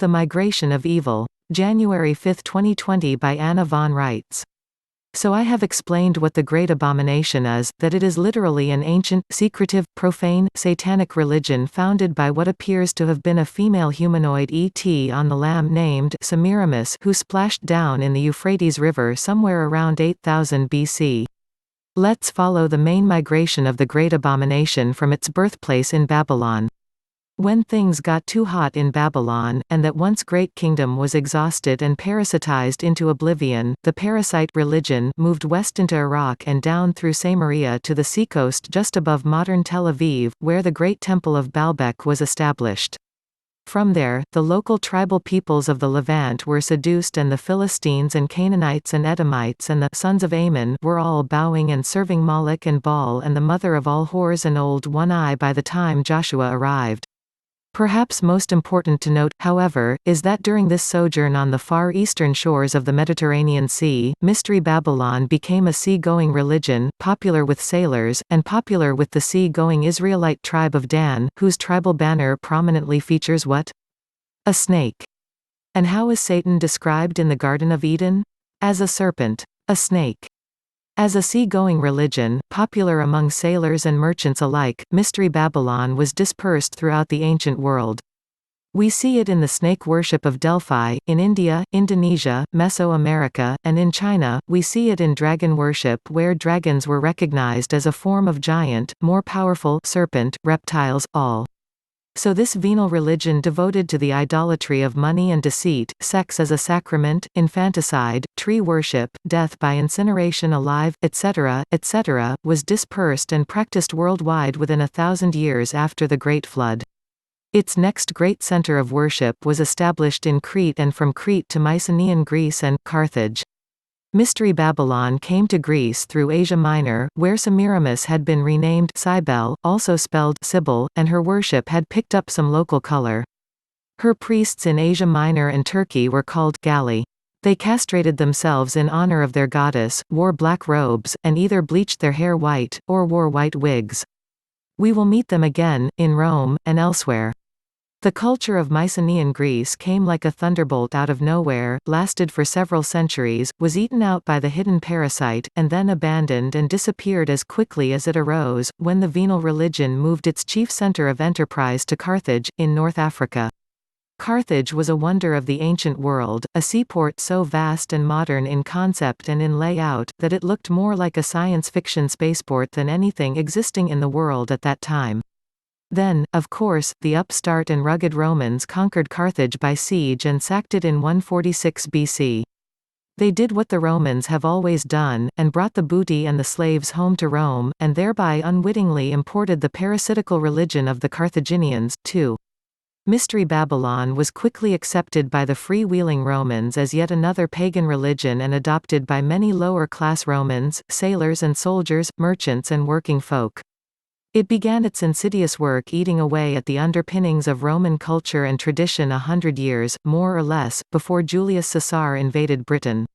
The Migration of Evil. January 5, 2020 by Anna von Reitz. So I have explained what the Great Abomination is, that it is literally an ancient, secretive, profane, satanic religion founded by what appears to have been a female humanoid ET on the lamb named Semiramis who splashed down in the Euphrates River somewhere around 8000 BC. Let's follow the main migration of the Great Abomination from its birthplace in Babylon. When things got too hot in Babylon, and that once great kingdom was exhausted and parasitized into oblivion, the parasite religion moved west into Iraq and down through Samaria to the seacoast just above modern Tel Aviv, where the Great Temple of Balbek was established. From there, the local tribal peoples of the Levant were seduced, and the Philistines and Canaanites and Edomites and the sons of Amon were all bowing and serving Molloch and Baal and the mother of all whores and old one eye by the time Joshua arrived. Perhaps most important to note, however, is that during this sojourn on the far eastern shores of the Mediterranean Sea, Mystery Babylon became a sea-going religion, popular with sailors, and popular with the sea-going Israelite tribe of Dan, whose tribal banner prominently features what? A snake. And how is Satan described in the Garden of Eden? As a serpent. A snake. As a sea-going religion, popular among sailors and merchants alike, Mystery Babylon was dispersed throughout the ancient world. We see it in the snake worship of Delphi, in India, Indonesia, Mesoamerica, and in China. We see it in dragon worship, where dragons were recognized as a form of giant, more powerful serpent, reptiles, all. So this venal religion devoted to the idolatry of money and deceit, sex as a sacrament, infanticide, tree worship, death by incineration alive, etc., etc., was dispersed and practiced worldwide within 1,000 years after the Great Flood. Its next great center of worship was established in Crete, and from Crete to Mycenaean Greece and Carthage. Mystery Babylon came to Greece through Asia Minor, where Semiramis had been renamed Cybele, also spelled Sibyl, and her worship had picked up some local color. Her priests in Asia Minor and Turkey were called Galli. They castrated themselves in honor of their goddess, wore black robes, and either bleached their hair white, or wore white wigs. We will meet them again, in Rome, and elsewhere. The culture of Mycenaean Greece came like a thunderbolt out of nowhere, lasted for several centuries, was eaten out by the hidden parasite, and then abandoned and disappeared as quickly as it arose, when the venal religion moved its chief center of enterprise to Carthage, in North Africa. Carthage was a wonder of the ancient world, a seaport so vast and modern in concept and in layout, that it looked more like a science fiction spaceport than anything existing in the world at that time. Then, of course, the upstart and rugged Romans conquered Carthage by siege and sacked it in 146 BC. They did what the Romans have always done, and brought the booty and the slaves home to Rome, and thereby unwittingly imported the parasitical religion of the Carthaginians, too. Mystery Babylon was quickly accepted by the freewheeling Romans as yet another pagan religion and adopted by many lower-class Romans, sailors and soldiers, merchants and working folk. It began its insidious work eating away at the underpinnings of Roman culture and tradition 100 years, more or less, before Julius Caesar invaded Britain.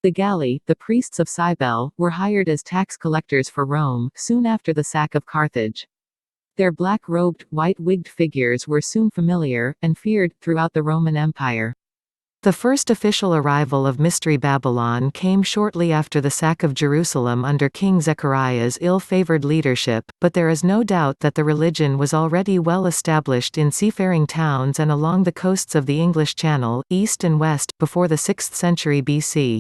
The Galli, the priests of Cybele, were hired as tax collectors for Rome, soon after the sack of Carthage. Their black-robed, white-wigged figures were soon familiar, and feared, throughout the Roman Empire. The first official arrival of Mystery Babylon came shortly after the sack of Jerusalem under King Zechariah's ill-favored leadership, but there is no doubt that the religion was already well established in seafaring towns and along the coasts of the English Channel, east and west, before the 6th century BC.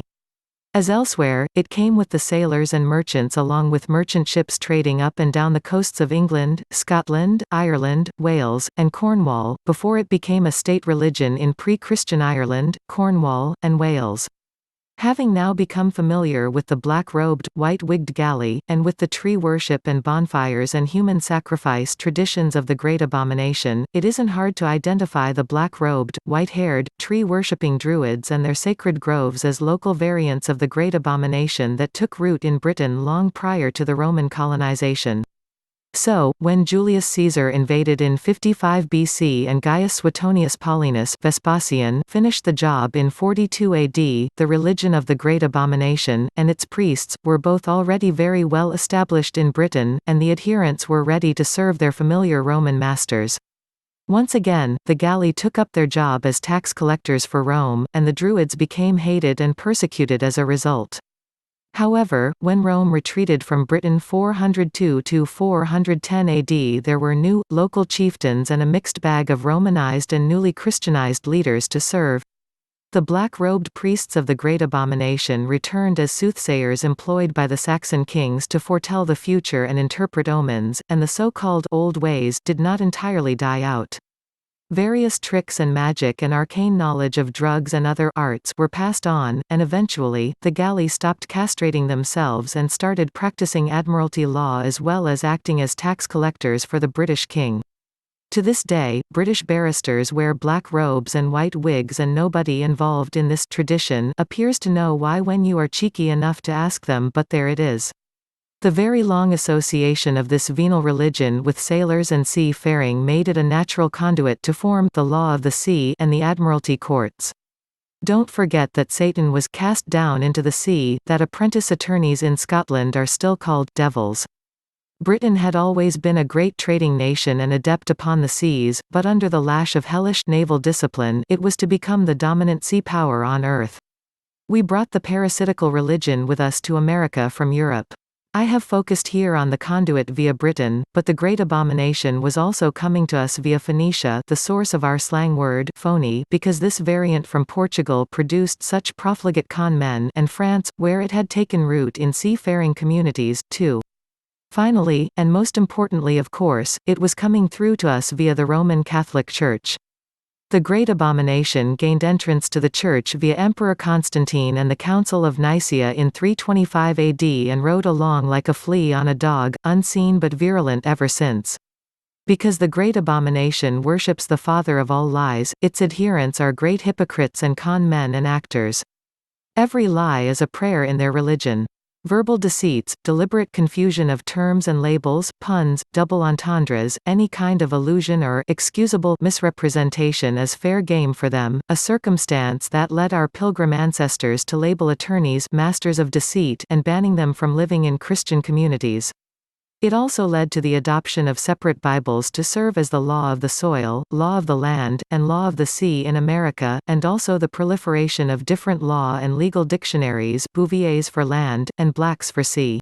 As elsewhere, it came with the sailors and merchants along with merchant ships trading up and down the coasts of England, Scotland, Ireland, Wales, and Cornwall, before it became a state religion in pre-Christian Ireland, Cornwall, and Wales. Having now become familiar with the black-robed, white-wigged Galli, and with the tree worship and bonfires and human sacrifice traditions of the Great Abomination, it isn't hard to identify the black-robed, white-haired, tree-worshipping Druids and their sacred groves as local variants of the Great Abomination that took root in Britain long prior to the Roman colonization. So, when Julius Caesar invaded in 55 BC and Gaius Suetonius Paulinus Vespasian finished the job in 42 AD, the religion of the Great Abomination, and its priests, were both already very well established in Britain, and the adherents were ready to serve their familiar Roman masters. Once again, the Galli took up their job as tax collectors for Rome, and the Druids became hated and persecuted as a result. However, when Rome retreated from Britain 402 to 410 AD, there were new, local chieftains and a mixed bag of Romanized and newly Christianized leaders to serve. The black-robed priests of the Great Abomination returned as soothsayers employed by the Saxon kings to foretell the future and interpret omens, and the so-called old ways did not entirely die out. Various tricks and magic and arcane knowledge of drugs and other arts were passed on, and eventually, the Galli stopped castrating themselves and started practicing admiralty law as well as acting as tax collectors for the British king. To this day, British barristers wear black robes and white wigs, and nobody involved in this tradition appears to know why when you are cheeky enough to ask them, but there it is. The very long association of this venal religion with sailors and sea-faring made it a natural conduit to form the law of the sea and the admiralty courts. Don't forget that Satan was cast down into the sea, that apprentice attorneys in Scotland are still called devils. Britain had always been a great trading nation and adept upon the seas, but under the lash of hellish naval discipline, it was to become the dominant sea power on Earth. We brought the parasitical religion with us to America from Europe. I have focused here on the conduit via Britain, but the Great Abomination was also coming to us via Phoenicia, the source of our slang word, phony, because this variant from Portugal produced such profligate con men, and France, where it had taken root in seafaring communities, too. Finally, and most importantly of course, it was coming through to us via the Roman Catholic Church. The Great Abomination gained entrance to the Church via Emperor Constantine and the Council of Nicaea in 325 AD and rode along like a flea on a dog, unseen but virulent ever since. Because the Great Abomination worships the father of all lies, its adherents are great hypocrites and con men and actors. Every lie is a prayer in their religion. Verbal deceits, deliberate confusion of terms and labels, puns, double entendres, any kind of illusion or excusable misrepresentation is fair game for them, a circumstance that led our pilgrim ancestors to label attorneys masters of deceit and banning them from living in Christian communities. It also led to the adoption of separate Bibles to serve as the law of the soil, law of the land, and law of the sea in America, and also the proliferation of different law and legal dictionaries, Bouviers for land, and Blacks for sea.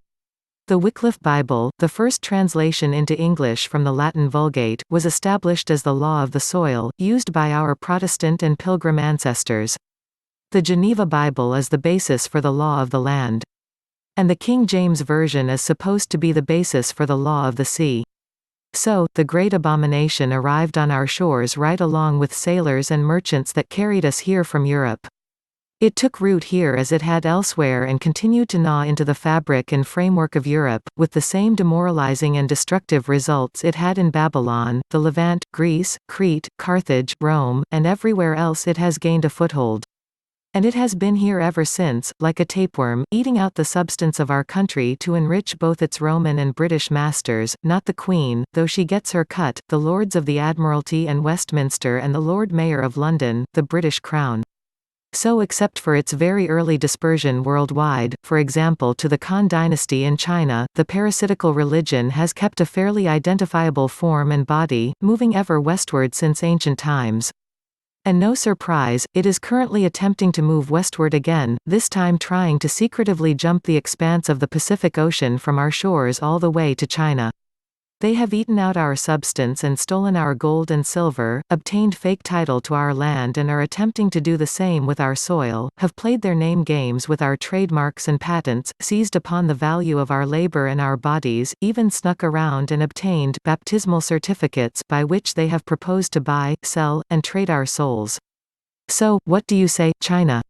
The Wycliffe Bible, the first translation into English from the Latin Vulgate, was established as the law of the soil, used by our Protestant and Pilgrim ancestors. The Geneva Bible is the basis for the law of the land. And the King James Version is supposed to be the basis for the law of the sea. So, the Great Abomination arrived on our shores right along with sailors and merchants that carried us here from Europe. It took root here as it had elsewhere and continued to gnaw into the fabric and framework of Europe, with the same demoralizing and destructive results it had in Babylon, the Levant, Greece, Crete, Carthage, Rome, and everywhere else it has gained a foothold. And it has been here ever since, like a tapeworm, eating out the substance of our country to enrich both its Roman and British masters, not the Queen, though she gets her cut, the Lords of the Admiralty and Westminster and the Lord Mayor of London, the British Crown. So except for its very early dispersion worldwide, for example to the Khan dynasty in China, the parasitical religion has kept a fairly identifiable form and body, moving ever westward since ancient times. And no surprise, it is currently attempting to move westward again, this time trying to secretively jump the expanse of the Pacific Ocean from our shores all the way to China. They have eaten out our substance and stolen our gold and silver, obtained fake title to our land and are attempting to do the same with our soil, have played their name games with our trademarks and patents, seized upon the value of our labor and our bodies, even snuck around and obtained baptismal certificates by which they have proposed to buy, sell, and trade our souls. So, what do you say, China?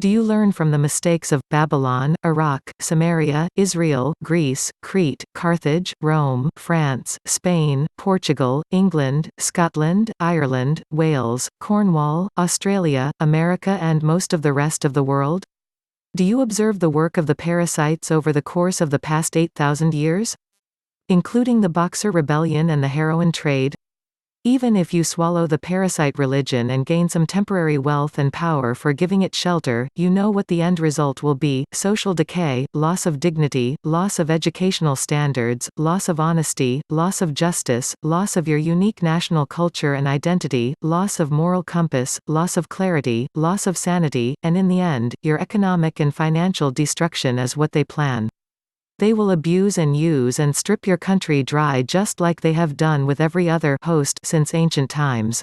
Do you learn from the mistakes of Babylon, Iraq, Samaria, Israel, Greece, Crete, Carthage, Rome, France, Spain, Portugal, England, Scotland, Ireland, Wales, Cornwall, Australia, America and most of the rest of the world? Do you observe the work of the parasites over the course of the past 8,000 years? Including the Boxer Rebellion and the heroin trade? Even if you swallow the parasite religion and gain some temporary wealth and power for giving it shelter, you know what the end result will be: social decay, loss of dignity, loss of educational standards, loss of honesty, loss of justice, loss of your unique national culture and identity, loss of moral compass, loss of clarity, loss of sanity, and in the end, your economic and financial destruction is what they plan. They will abuse and use and strip your country dry just like they have done with every other host since ancient times.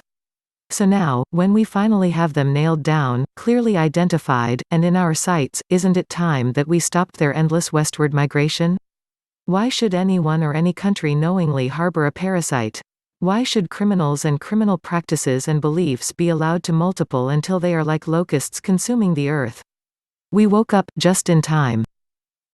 So now, when we finally have them nailed down, clearly identified, and in our sights, isn't it time that we stopped their endless westward migration? Why should anyone or any country knowingly harbor a parasite? Why should criminals and criminal practices and beliefs be allowed to multiply until they are like locusts consuming the earth? We woke up just in time.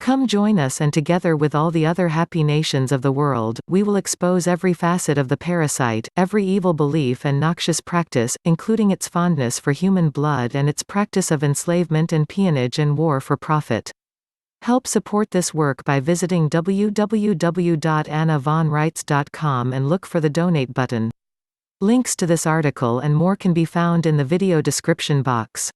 Come join us, and together with all the other happy nations of the world, we will expose every facet of the parasite, every evil belief and noxious practice, including its fondness for human blood and its practice of enslavement and peonage and war for profit. Help support this work by visiting www.annavonreitz.com and look for the donate button. Links to this article and more can be found in the video description box.